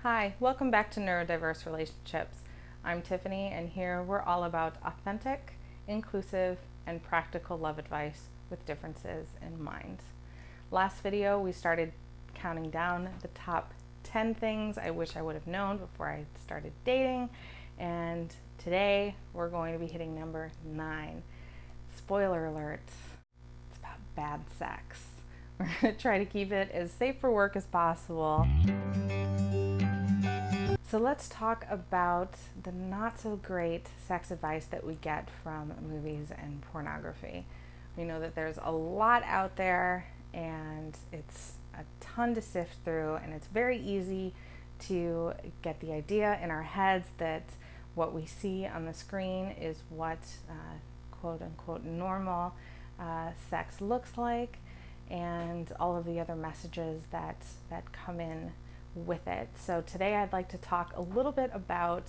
Hi, welcome back to Neurodiverse Relationships. I'm Tiffany, and here we're all about authentic, inclusive, and practical love advice with differences in mind. Last video, we started counting down the top 10 things I wish I would have known before I started dating, and today we're going to be hitting number 9. Spoiler alert, it's about bad sex. We're going to try to keep it as safe for work as possible. So let's talk about the not so great sex advice that we get from movies and pornography. We know that there's a lot out there and it's a ton to sift through, and it's very easy to get the idea in our heads that what we see on the screen is what quote unquote normal sex looks like, and all of the other messages that come in with it. So today I'd like to talk a little bit about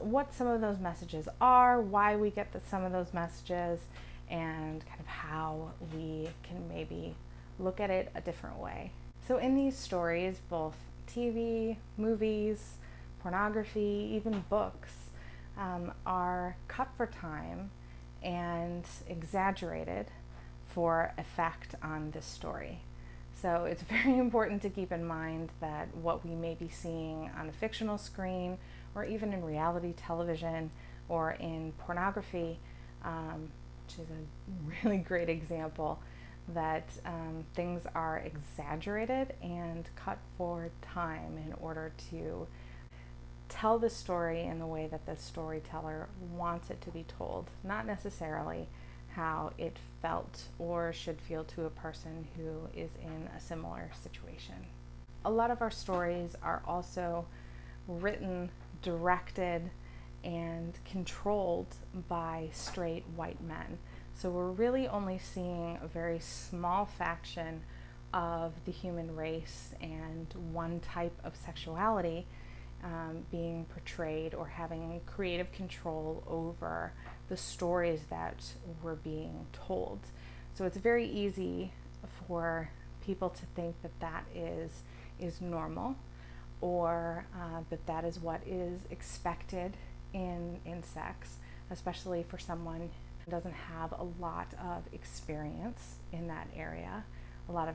what some of those messages are, why we get some of those messages, and kind of how we can maybe look at it a different way. So in these stories, both TV, movies, pornography, even books, are cut for time and exaggerated for effect on this story. So it's very important to keep in mind that what we may be seeing on a fictional screen, or even in reality television or in pornography, which is a really great example, that things are exaggerated and cut for time in order to tell the story in the way that the storyteller wants it to be told, not necessarily how it felt or should feel to a person who is in a similar situation. A lot of our stories are also written, directed, and controlled by straight white men. So we're really only seeing a very small faction of the human race and one type of sexuality being portrayed or having creative control over the stories that were being told. So it's very easy for people to think that that is normal, or that is what is expected in sex, especially for someone who doesn't have a lot of experience in that area, a lot of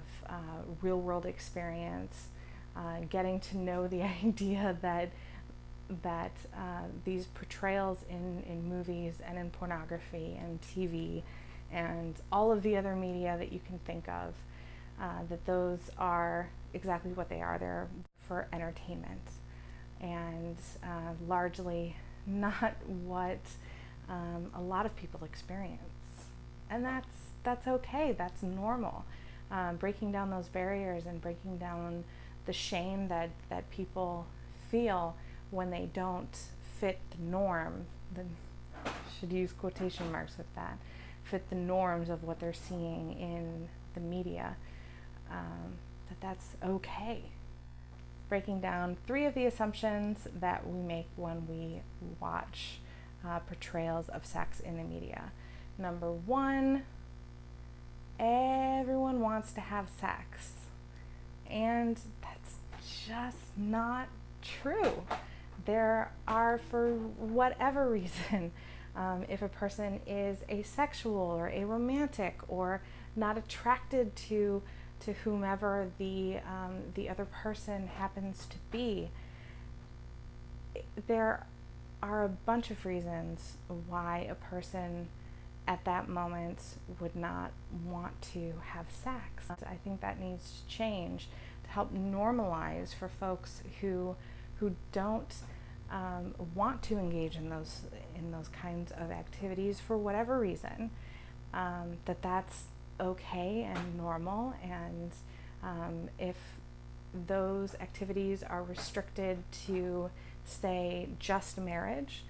real world experience, getting to know the idea that these portrayals in movies and in pornography and TV and all of the other media that you can think of, that those are exactly what they are. They're for entertainment, and largely not what a lot of people experience. And that's okay, that's normal. Breaking down those barriers and breaking down the shame that people feel when they don't fit the norm, should use quotation marks with that, fit the norms of what they're seeing in the media, that's okay. Breaking down 3 of the assumptions that we make when we watch portrayals of sex in the media. Number 1, everyone wants to have sex. And that's just not true. There are, for whatever reason, if a person is asexual or aromantic or not attracted to whomever the other person happens to be, there are a bunch of reasons why a person at that moment would not want to have sex. I think that needs to change to help normalize for folks who don't want to engage in those kinds of activities for whatever reason, that's okay and normal, and if those activities are restricted to, say, just marriage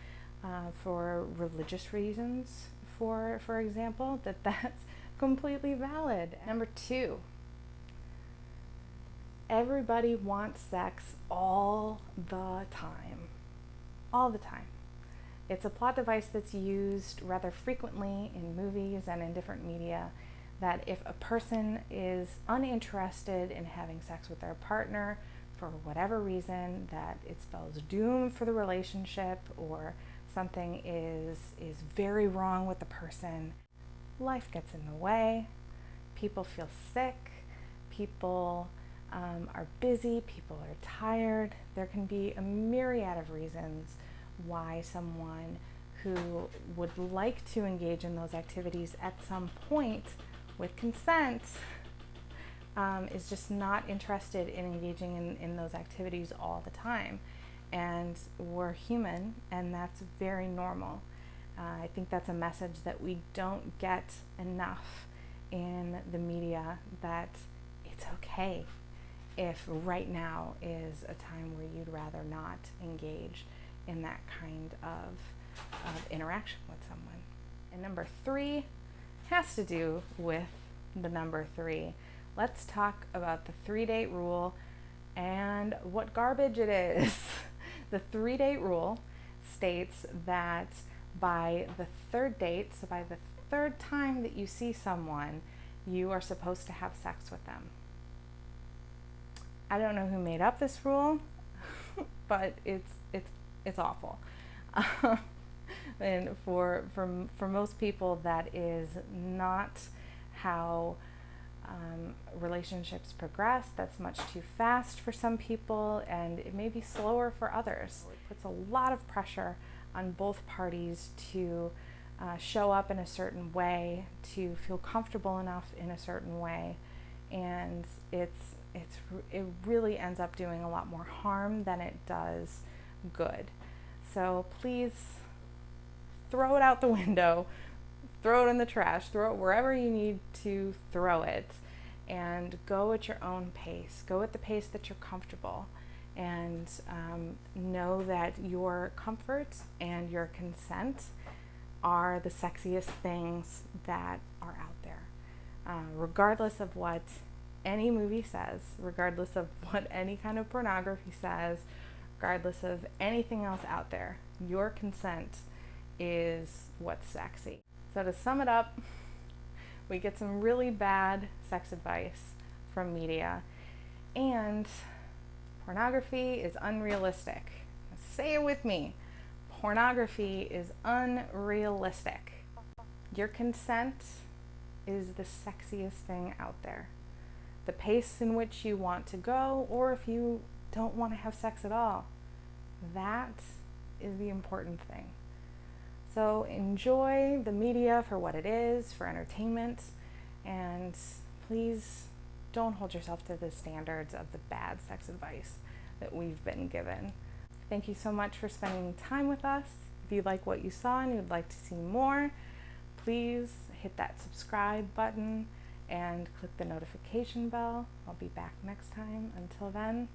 for religious reasons, for example, that's completely valid. Number 2, everybody wants sex all the time. All the time. It's a plot device that's used rather frequently in movies and in different media, that if a person is uninterested in having sex with their partner for whatever reason, that it spells doom for the relationship or something is very wrong with the person, life gets in the way. People feel sick. People are busy. People are tired. There can be a myriad of reasons why someone who would like to engage in those activities at some point with consent is just not interested in engaging in those activities all the time. And we're human, and that's very normal. I think that's a message that we don't get enough in the media, that it's okay if right now is a time where you'd rather not engage in that kind of interaction with someone. And number 3 has to do with the number 3. Let's talk about the 3-date rule and what garbage it is. The 3-date rule states that by the 3rd date, so by the 3rd time that you see someone, you are supposed to have sex with them. I don't know who made up this rule, but it's awful. And for most people, that is not how relationships progress. That's much too fast for some people, and it may be slower for others. It puts a lot of pressure on both parties to show up in a certain way, to feel comfortable enough in a certain way, and it really ends up doing a lot more harm than it does good. So please throw it out the window, throw it in the trash, throw it wherever you need to throw it, and go at your own pace. Go at the pace that you're comfortable, and know that your comfort and your consent are the sexiest things that are out there. Regardless of what any movie says, regardless of what any kind of pornography says, regardless of anything else out there, your consent is what's sexy. So to sum it up, we get some really bad sex advice from media, and pornography is unrealistic. Say it with me. Pornography is unrealistic. Your consent is the sexiest thing out there. The pace in which you want to go, or if you don't want to have sex at all, that is the important thing. So enjoy the media for what it is, for entertainment, and please don't hold yourself to the standards of the bad sex advice that we've been given. Thank you so much for spending time with us. If you like what you saw and you'd like to see more, please hit that subscribe button and click the notification bell. I'll be back next time. Until then,